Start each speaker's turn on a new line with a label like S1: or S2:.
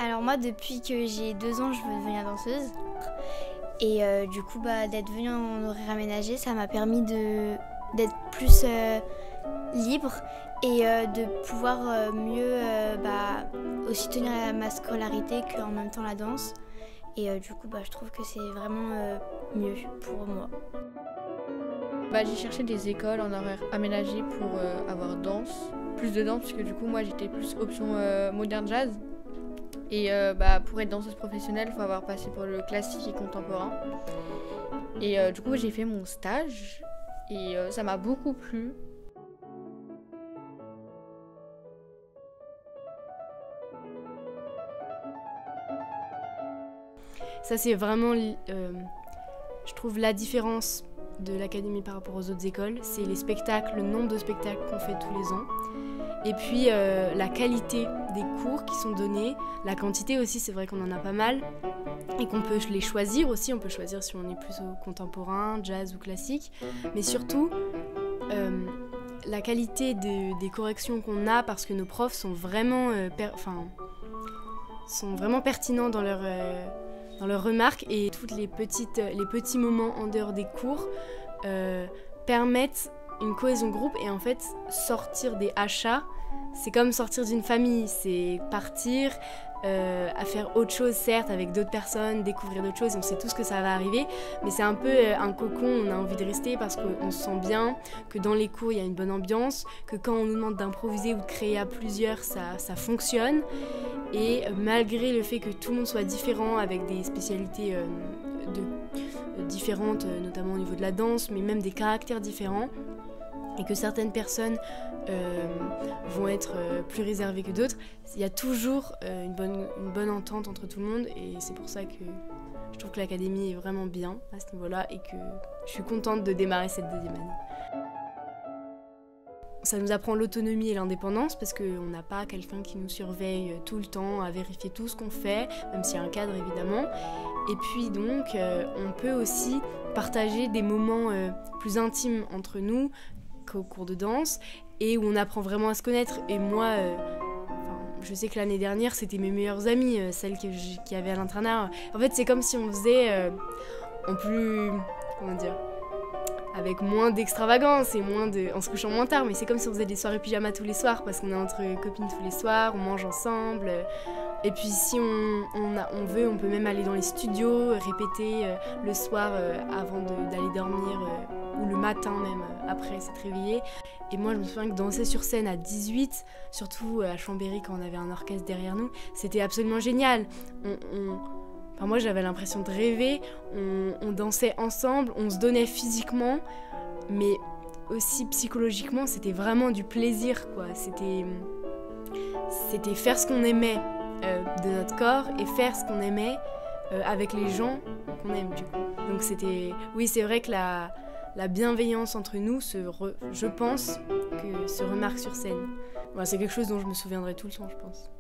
S1: Alors moi, depuis que j'ai 2 ans, je veux devenir danseuse. Et du coup, d'être venue en horaire aménagé, ça m'a permis d'être plus libre et de pouvoir mieux aussi tenir ma scolarité qu'en même temps la danse. Et du coup, je trouve que c'est vraiment mieux pour moi.
S2: J'ai cherché des écoles en horaire aménagé pour avoir plus de danse, parce que du coup, moi, j'étais plus option moderne jazz. Et pour être danseuse professionnelle, il faut avoir passé pour le classique et contemporain. Et du coup, j'ai fait mon stage et ça m'a beaucoup plu.
S3: Ça, c'est vraiment, je trouve, la différence de l'académie par rapport aux autres écoles. C'est les spectacles, le nombre de spectacles qu'on fait tous les ans. Et puis la qualité des cours qui sont donnés, la quantité aussi, c'est vrai qu'on en a pas mal et qu'on peut les choisir aussi. On peut choisir si on est plus au contemporain, jazz ou classique. Mais surtout, la qualité des corrections qu'on a, parce que nos profs sont vraiment, pertinents dans leurs remarques, et tous les petits moments en dehors des cours permettent une cohésion de groupe. Et en fait, sortir des achats, c'est comme sortir d'une famille, c'est partir à faire autre chose, certes, avec d'autres personnes, découvrir d'autres choses, on sait tous que ça va arriver, mais c'est un peu un cocon, on a envie de rester parce qu'on se sent bien, que dans les cours il y a une bonne ambiance, que quand on nous demande d'improviser ou de créer à plusieurs, ça fonctionne. Et malgré le fait que tout le monde soit différent, avec des spécialités différentes, notamment au niveau de la danse, mais même des caractères différents, et que certaines personnes vont être plus réservées que d'autres, il y a toujours une bonne entente entre tout le monde, et c'est pour ça que je trouve que l'académie est vraiment bien à ce niveau-là et que je suis contente de démarrer cette 2e année. Ça nous apprend l'autonomie et l'indépendance, parce qu'on n'a pas quelqu'un qui nous surveille tout le temps à vérifier tout ce qu'on fait, même s'il y a un cadre évidemment. Et puis donc on peut aussi partager des moments plus intimes entre nous qu'au cours de danse, et où on apprend vraiment à se connaître. Et moi, je sais que l'année dernière, c'était mes meilleures amies, celles qui avaient à l'internat. En fait, c'est comme si on faisait en plus, avec moins d'extravagance et en se couchant moins tard, mais c'est comme si on faisait des soirées pyjama tous les soirs, parce qu'on est entre copines tous les soirs, on mange ensemble. Et puis si on veut, on peut même aller dans les studios, répéter le soir avant d'aller dormir, ou le matin même, après s'être réveillé. Et moi je me souviens que danser sur scène à 18, surtout à Chambéry quand on avait un orchestre derrière nous, c'était absolument génial. Moi j'avais l'impression de rêver, on dansait ensemble, on se donnait physiquement, mais aussi psychologiquement, c'était vraiment du plaisir, quoi. C'était faire ce qu'on aimait de notre corps, et faire ce qu'on aimait avec les gens qu'on aime, du coup. Donc oui, c'est vrai que la bienveillance entre nous, je pense, que se remarque sur scène. C'est quelque chose dont je me souviendrai tout le temps, je pense.